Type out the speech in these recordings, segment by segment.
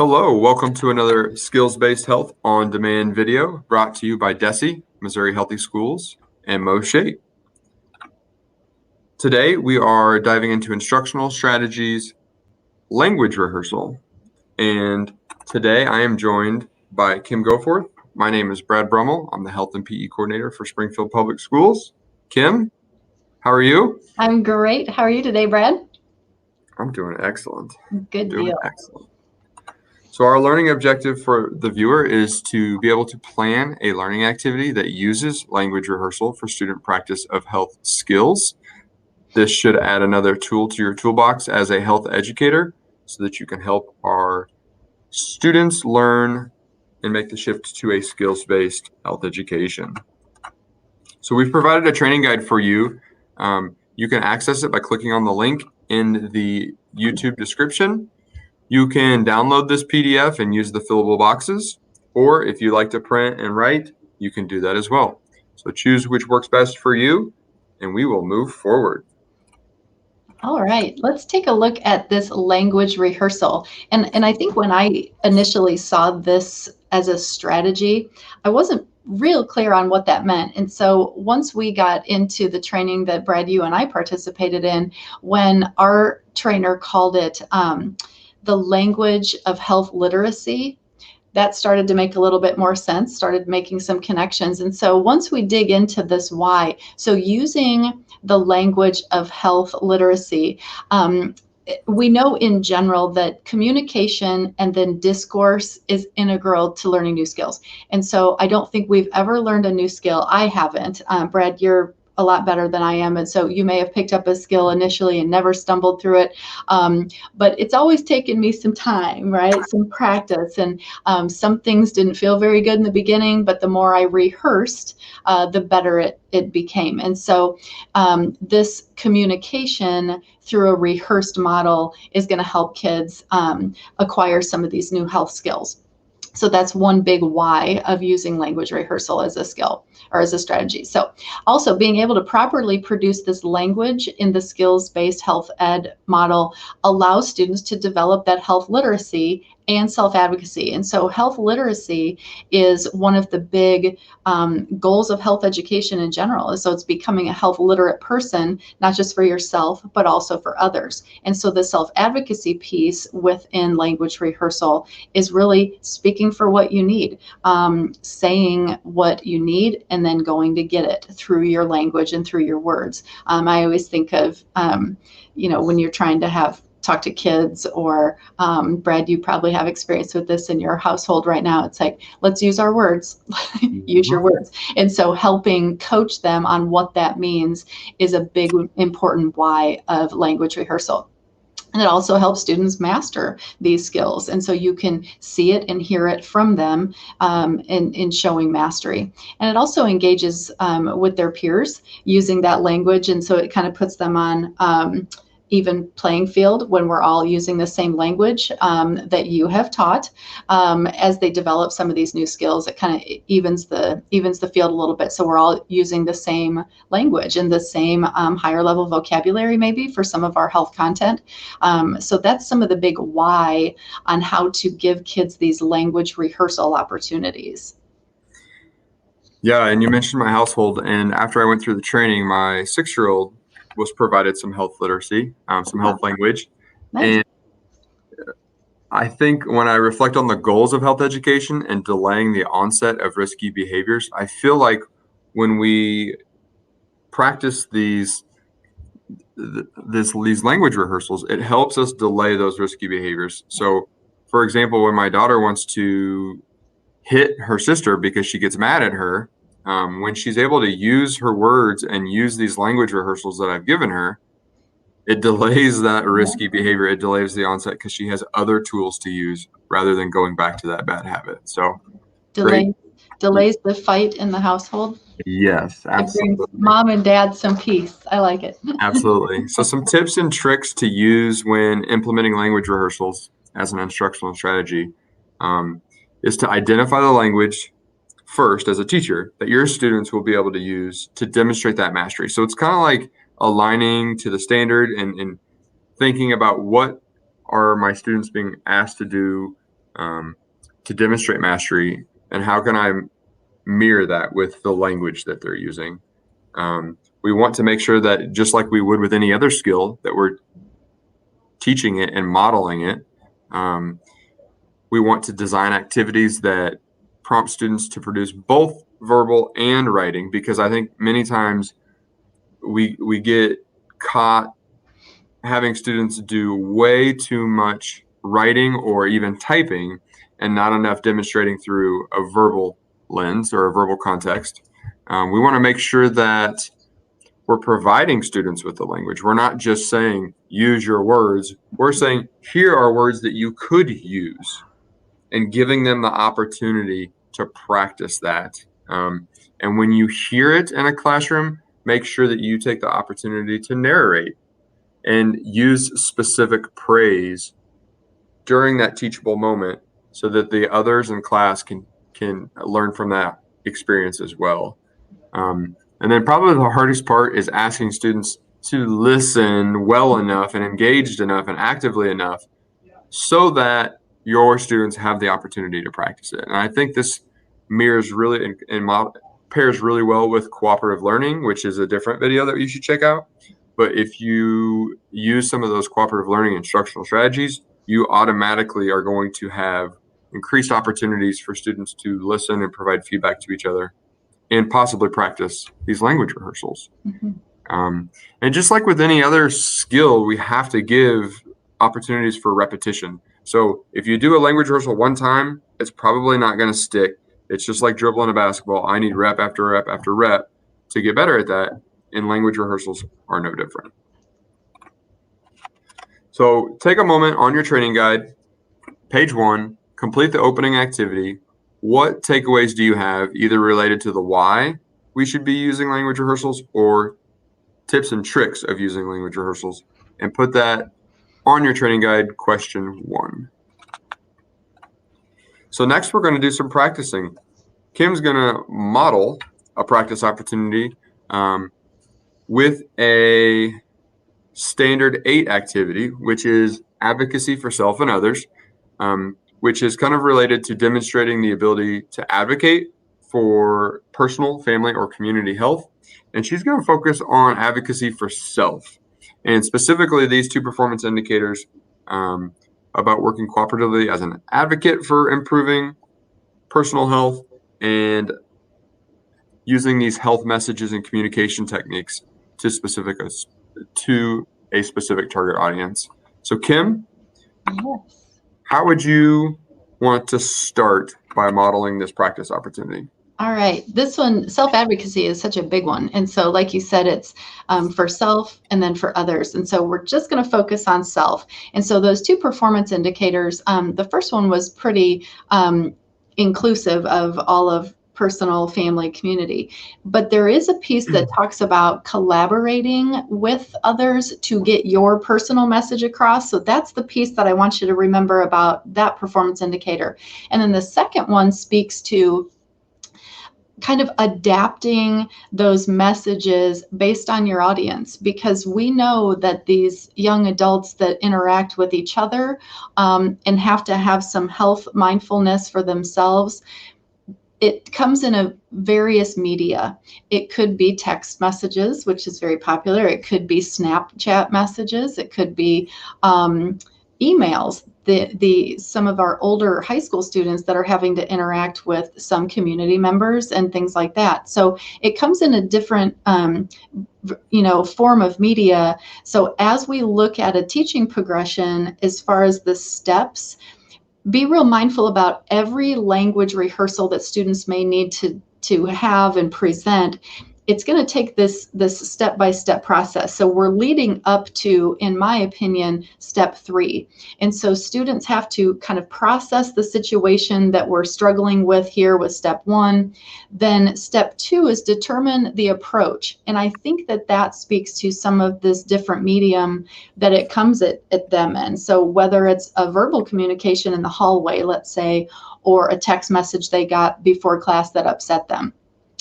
Hello, welcome to another Skills-Based Health on-demand video brought to you by DESE, Missouri Healthy Schools, and MOSHAPE. Today, we are diving into instructional strategies, language rehearsal, and today I am joined by Kim Goforth. My name is Brad Brummel. I'm the Health and PE Coordinator for Springfield Public Schools. Kim, how are you? I'm great. How are you today, Brad? I'm doing excellent. Good deal. Excellent. So our learning objective for the viewer is to be able to plan a learning activity that uses language rehearsal for student practice of health skills. This should add another tool to your toolbox as a health educator so that you can help our students learn and make the shift to a skills-based health education. So we've provided a training guide for you. You can access it by clicking on the link in the YouTube description. You can download this PDF and use the fillable boxes, or if you like to print and write, you can do that as well. So choose which works best for you, and we will move forward. All right, let's take a look at this language rehearsal. And I think when I initially saw this as a strategy, I wasn't real clear on what that meant. And so once we got into the training that Brad, you and I participated in, when our trainer called it the language of health literacy, that started to make a little bit more sense, started making some connections. And so once we dig into this why, so using the language of health literacy, we know in general that communication and then discourse is integral to learning new skills. And so I don't think we've ever learned a new skill. I haven't. Brad, you're a lot better than I am. And so you may have picked up a skill initially and never stumbled through it. But it's always taken me some time, right? Some practice. And some things didn't feel very good in the beginning, but the more I rehearsed, the better it became. And so this communication through a rehearsed model is going to help kids acquire some of these new health skills. So that's one big why of using language rehearsal as a skill or as a strategy. So also being able to properly produce this language in the skills-based health ed model allows students to develop that health literacy and self-advocacy. And so health literacy is one of the big goals of health education in general. So it's becoming a health literate person, not just for yourself, but also for others. And so the self-advocacy piece within language rehearsal is really speaking for what you need, saying what you need, and then going to get it through your language and through your words. I always think of, when you're trying to talk to kids, or Brad, you probably have experience with this in your household right now. It's like, let's use our words, use your words. And so helping coach them on what that means is a big, important why of language rehearsal. And it also helps students master these skills. And so you can see it and hear it from them in showing mastery. And it also engages with their peers using that language. And so it kind of puts them on even playing field when we're all using the same language that you have taught. As they develop some of these new skills, it kind of evens the field a little bit. So we're all using the same language and the same higher level vocabulary maybe for some of our health content. So that's some of the big why on how to give kids these language rehearsal opportunities. Yeah, and you mentioned my household, and after I went through the training, my 6-year-old was provided some health literacy, some health language. Nice. And I think when I reflect on the goals of health education and delaying the onset of risky behaviors, I feel like when we practice these language rehearsals, it helps us delay those risky behaviors. So, for example, when my daughter wants to hit her sister because she gets mad at her, when she's able to use her words and use these language rehearsals that I've given her, it delays that risky behavior. It delays the onset because she has other tools to use rather than going back to that bad habit. So delays the fight in the household. Yes, absolutely. It brings mom and dad some peace. I like it. Absolutely. So some tips and tricks to use when implementing language rehearsals as an instructional strategy is to identify the language first as a teacher that your students will be able to use to demonstrate that mastery. So it's kind of like aligning to the standard and thinking about what are my students being asked to do to demonstrate mastery, and how can I mirror that with the language that they're using. We want to make sure that, just like we would with any other skill, that we're teaching it and modeling it. We want to design activities that prompt students to produce both verbal and writing, because I think many times we get caught having students do way too much writing or even typing and not enough demonstrating through a verbal lens or a verbal context. We want to make sure that we're providing students with the language. We're not just saying, use your words. We're saying, here are words that you could use, and giving them the opportunity to practice that. And when you hear it in a classroom, make sure that you take the opportunity to narrate and use specific praise during that teachable moment, so that the others in class can learn from that experience as well. And then probably the hardest part is asking students to listen well enough and engaged enough and actively enough so that your students have the opportunity to practice it. And I think this mirrors really and pairs really well with cooperative learning, which is a different video that you should check out. But if you use some of those cooperative learning instructional strategies, you automatically are going to have increased opportunities for students to listen and provide feedback to each other, and possibly practice these language rehearsals. And just like with any other skill, we have to give opportunities for repetition. So if you do a language rehearsal one time, it's probably not going to stick. It's just like dribbling a basketball. I need rep after rep after rep to get better at that, and language rehearsals are no different. So take a moment on your training guide, page 1, complete the opening activity. What takeaways do you have, either related to the why we should be using language rehearsals or tips and tricks of using language rehearsals? And put that on your training guide, question 1. So next we're going to do some practicing. Kim's going to model a practice opportunity with a standard 8 activity, which is advocacy for self and others, which is kind of related to demonstrating the ability to advocate for personal, family, or community health. And she's going to focus on advocacy for self, and specifically these 2 performance indicators about working cooperatively as an advocate for improving personal health, and using these health messages and communication techniques to a specific target audience. So Kim, Yes. how would you want to start by modeling this practice opportunity? All right. This one, self-advocacy, is such a big one. And so, like you said, it's for self and then for others. And so we're just going to focus on self. And so those 2 performance indicators, the first one was pretty inclusive of all of personal, family, community. But there is a piece that talks about collaborating with others to get your personal message across. So that's the piece that I want you to remember about that performance indicator. And then the second one speaks to kind of adapting those messages based on your audience, because we know that these young adults that interact with each other and have to have some health mindfulness for themselves, it comes in a various media. It could be text messages, which is very popular. It could be Snapchat messages. It could be emails. Some of our older high school students that are having to interact with some community members and things like that. So it comes in a different form of media. So as we look at a teaching progression, as far as the steps, be real mindful about every language rehearsal that students may need to have and present. It's going to take this step-by-step process. So we're leading up to, in my opinion, step 3. And so students have to kind of process the situation that we're struggling with here with step 1. Then step 2 is determine the approach. And I think that speaks to some of this different medium that it comes at them in. So whether it's a verbal communication in the hallway, let's say, or a text message they got before class that upset them.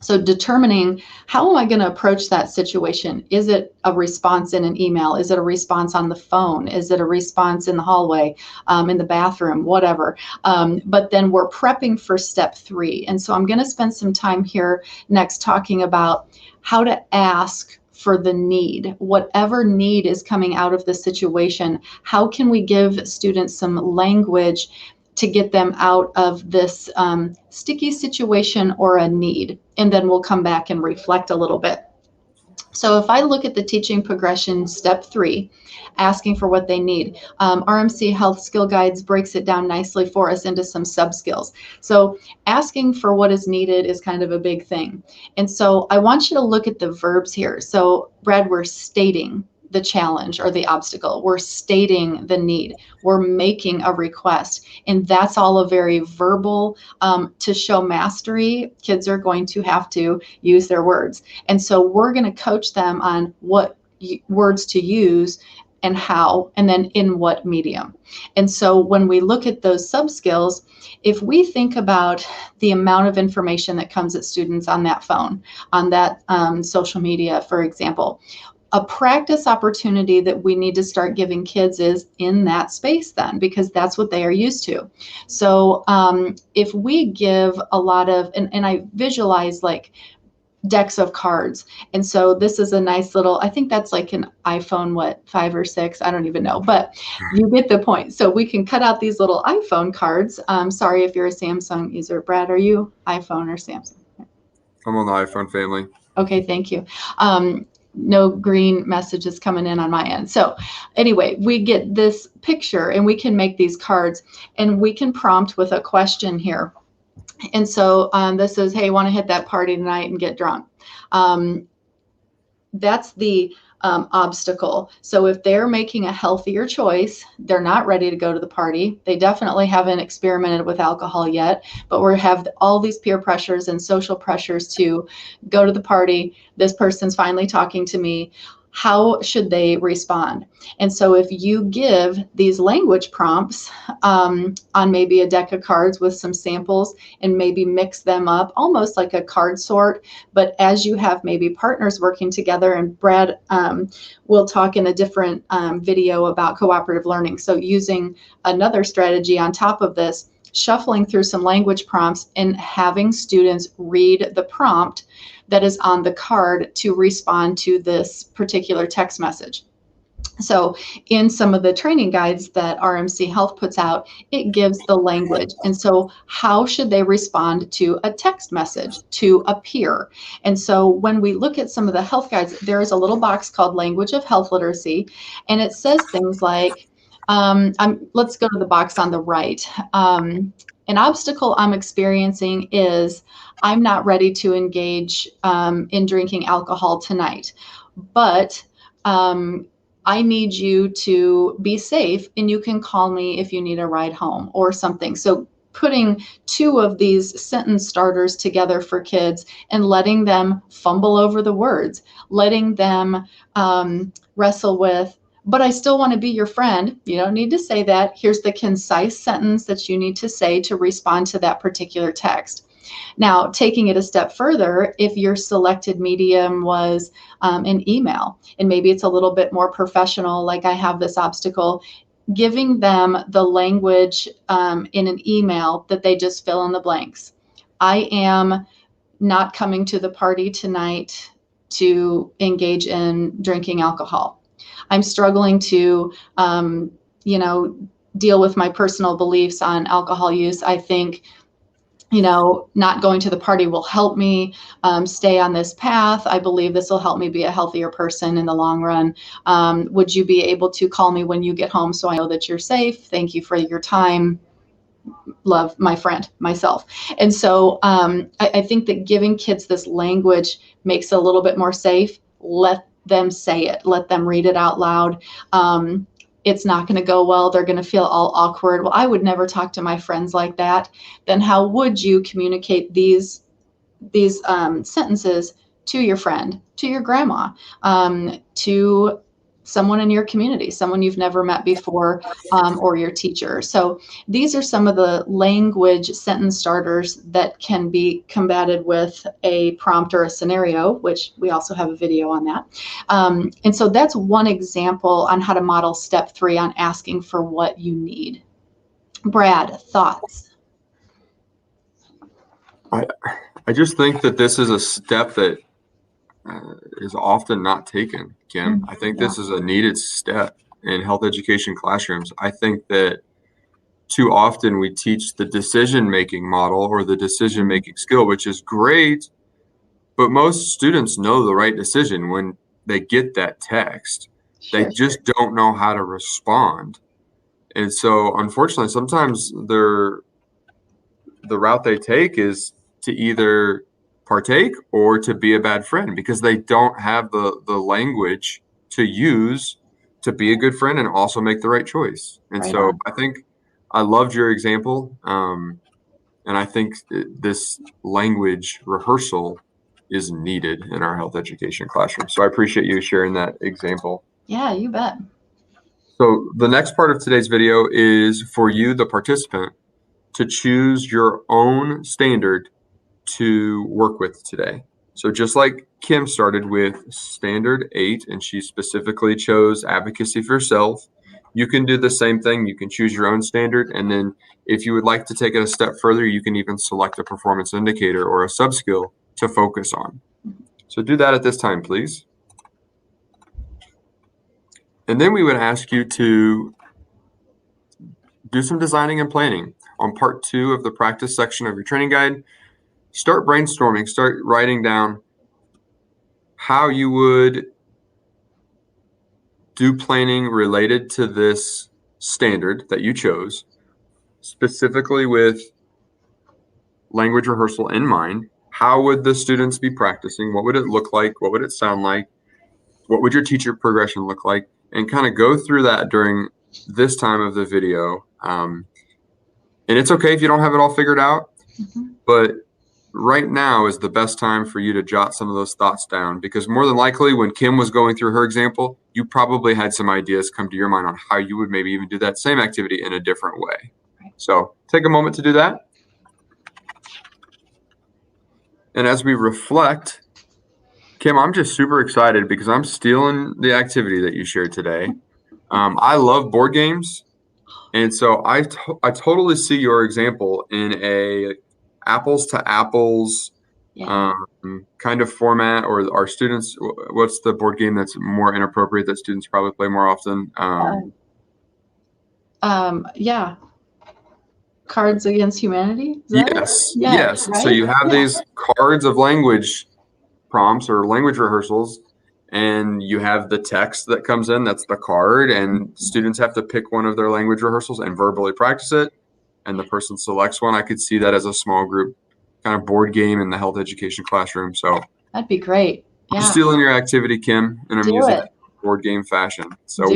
So determining, how am I going to approach that situation? Is it a response in an email? Is it a response on the phone? Is it a response in the hallway, in the bathroom, whatever? But then we're prepping for step 3. And so I'm going to spend some time here next talking about how to ask for the need, whatever need is coming out of the situation. How can we give students some language to get them out of this sticky situation or a need? And then we'll come back and reflect a little bit. So if I look at the teaching progression, step 3, asking for what they need, RMC Health Skill Guides breaks it down nicely for us into some sub-skills. So asking for what is needed is kind of a big thing. And so I want you to look at the verbs here. So Brad, we're stating the challenge or the obstacle. We're stating the need. We're making a request. And that's all a very verbal, to show mastery, kids are going to have to use their words. And so we're going to coach them on what words to use and how, and then in what medium. And so when we look at those sub skills, if we think about the amount of information that comes at students on that phone, on that social media, for example, a practice opportunity that we need to start giving kids is in that space then, because that's what they are used to. So if we give a lot of, and I visualize like decks of cards. And so this is a nice little, I think that's like an iPhone, what, 5 or 6? I don't even know, but you get the point. So we can cut out these little iPhone cards. Sorry if you're a Samsung user. Brad, are you iPhone or Samsung? I'm on the iPhone family. Okay, thank you. No green messages coming in on my end. So anyway, we get this picture and we can make these cards and we can prompt with a question here. And so this is, hey, want to hit that party tonight and get drunk. That's the obstacle. So if they're making a healthier choice, they're not ready to go to the party. They definitely haven't experimented with alcohol yet, but we have all these peer pressures and social pressures to go to the party. This person's finally talking to me. How should they respond? And so if you give these language prompts on maybe a deck of cards with some samples and maybe mix them up almost like a card sort, but as you have maybe partners working together, and Brad will talk in a different video about cooperative learning. So using another strategy on top of this, shuffling through some language prompts and having students read the prompt that is on the card to respond to this particular text message. So in some of the training guides that RMC Health puts out, it gives the language. And so how should they respond to a text message, to a peer? And so when we look at some of the health guides, there is a little box called Language of Health Literacy, and it says things like, let's go to the box on the right. An obstacle I'm experiencing is I'm not ready to engage in drinking alcohol tonight, but I need you to be safe and you can call me if you need a ride home or something. So putting 2 of these sentence starters together for kids and letting them fumble over the words, letting them wrestle with, but I still want to be your friend. You don't need to say that. Here's the concise sentence that you need to say to respond to that particular text. Now, taking it a step further, if your selected medium was an email, and maybe it's a little bit more professional, like I have this obstacle, giving them the language in an email that they just fill in the blanks. I am not coming to the party tonight to engage in drinking alcohol. I'm struggling to, deal with my personal beliefs on alcohol use. I think, not going to the party will help me stay on this path. I believe this will help me be a healthier person in the long run. Would you be able to call me when you get home so I know that you're safe? Thank you for your time. Love, my friend, myself. And so I think that giving kids this language makes it a little bit more safe. Let them say it. Let them read it out loud. It's not going to go well. They're going to feel all awkward. Well, I would never talk to my friends like that. Then how would you communicate these sentences to your friend, to your grandma, to someone in your community, someone you've never met before, or your teacher. So these are some of the language sentence starters that can be combated with a prompt or a scenario, which we also have a video on that. And so that's one example on how to model step 3 on asking for what you need. Brad, thoughts? I just think that this is a step that is often not taken, Kim. I think this is a needed step in health education classrooms. I think that too often we teach the decision-making model or the decision-making skill, which is great, but most students know the right decision when they get that text. They just don't know how to respond. And so, unfortunately, sometimes the route they take is to either partake or to be a bad friend because they don't have the language to use to be a good friend and also make the right choice. And Right so on. I think I loved your example. And I think this language rehearsal is needed in our health education classroom. So I appreciate you sharing that example. Yeah, you bet. So the next part of today's video is for you, the participant, to choose your own standard to work with today. So just like Kim started with standard 8 and she specifically chose advocacy for self, you can do the same thing. You can choose your own standard. And then if you would like to take it a step further, you can even select a performance indicator or a sub-skill to focus on. So do that at this time, please. And then we would ask you to do some designing and planning. On part 2 of the practice section of your training guide, start brainstorming, start writing down how you would do planning related to this standard that you chose, specifically with language rehearsal in mind. How would the students be practicing? What would it look like? What would it sound like? What would your teacher progression look like? And kind of go through that during this time of the video. And it's okay if you don't have it all figured out, but right now is the best time for you to jot some of those thoughts down, because more than likely when Kim was going through her example, you probably had some ideas come to your mind on how you would maybe even do that same activity in a different way. So take a moment to do that. And as we reflect, Kim, I'm just super excited because I'm stealing the activity that you shared today. I love board games. And so I totally see your example in a apples to apples kind of format, or our students, what's the board game that's more inappropriate that students probably play more often? Yeah. Cards Against Humanity? Yes. Right? So you have these cards of language prompts or language rehearsals, and you have the text that comes in, that's the card, and students have to pick one of their language rehearsals and verbally practice it, and the person selects one. I could see that as a small group kind of board game in the health education classroom. So that'd be great. I'm stealing your activity, Kim, and I'm using it in board game fashion. So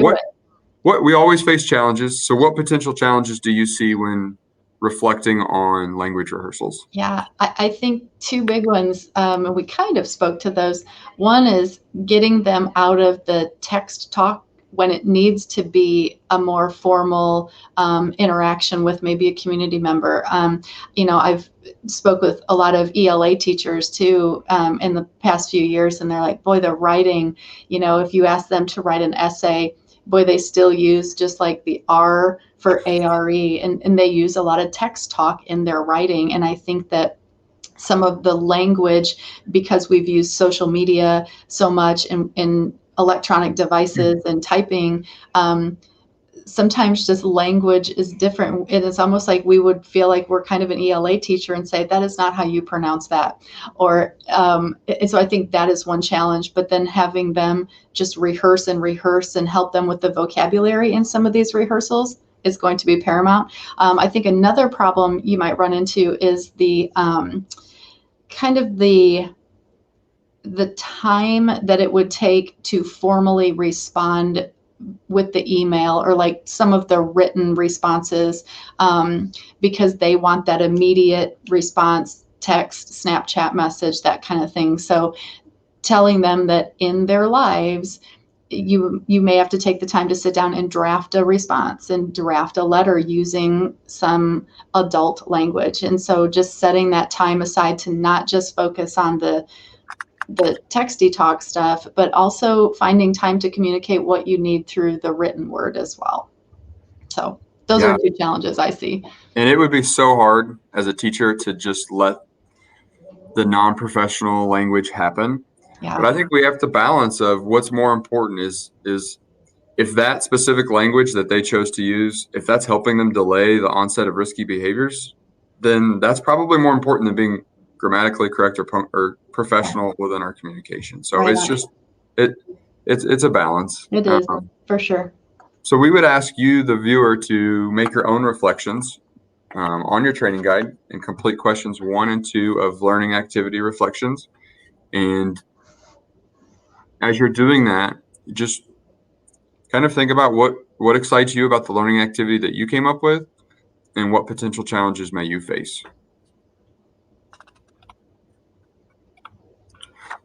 what we always face challenges. So what potential challenges do you see when reflecting on language rehearsals? Yeah, I think 2 big ones, and we kind of spoke to those. One is getting them out of the text talk when it needs to be a more formal interaction with maybe a community member. I've spoke with a lot of ELA teachers too in the past few years, and they're like, boy, the writing, if you ask them to write an essay, boy, they still use just like the R for ARE, and they use a lot of text talk in their writing. And I think that some of the language, because we've used social media so much in electronic devices and typing, sometimes just language is different. And it's almost like we would feel like we're kind of an ELA teacher and say, that is not how you pronounce that. Or and so I think that is one challenge, but then having them just rehearse and help them with the vocabulary in some of these rehearsals is going to be paramount. I think another problem you might run into is the kind of the time that it would take to formally respond with the email, or like some of the written responses, because they want that immediate response, text, Snapchat message, that kind of thing. So telling them that in their lives, you may have to take the time to sit down and draft a response and draft a letter using some adult language. And so just setting that time aside to not just focus on the texty talk stuff, but also finding time to communicate what you need through the written word as well. So those are Yeah. two challenges I see. And it would be so hard as a teacher to just let the non-professional language happen. Yeah. But I think we have to balance of what's more important is if that specific language that they chose to use, if that's helping them delay the onset of risky behaviors, then that's probably more important than being grammatically correct or professional within our communication. So Right it's on. just it's a balance. It is, for sure. So we would ask you, the viewer, to make your own reflections on your training guide and complete questions 1 and 2 of learning activity reflections. And as you're doing that, just kind of think about what excites you about the learning activity that you came up with and what potential challenges may you face.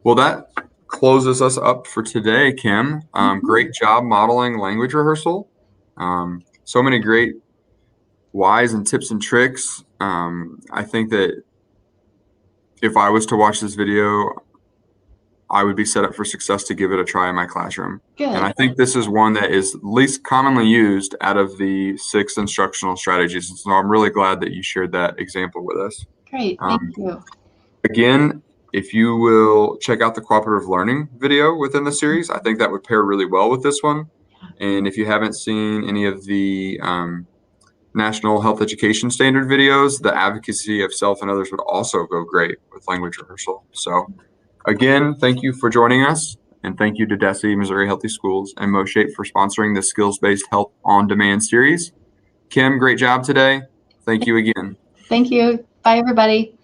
Well, that closes us up for today, Kim. Great job modeling language rehearsal. So many great whys and tips and tricks. I think that if I was to watch this video, I would be set up for success to give it a try in my classroom. Good. And I think this is one that is least commonly used out of the 6 instructional strategies. So I'm really glad that you shared that example with us. Great. Thank you. Again, if you will check out the cooperative learning video within the series, I think that would pair really well with this one. And if you haven't seen any of the National Health Education Standard videos, the advocacy of self and others would also go great with language rehearsal. So again, thank you for joining us. And thank you to DESE, Missouri Healthy Schools, and MOSHAPE for sponsoring the Skills-Based Health on Demand series. Kim, great job today. Thank you again. Thank you. Bye, everybody.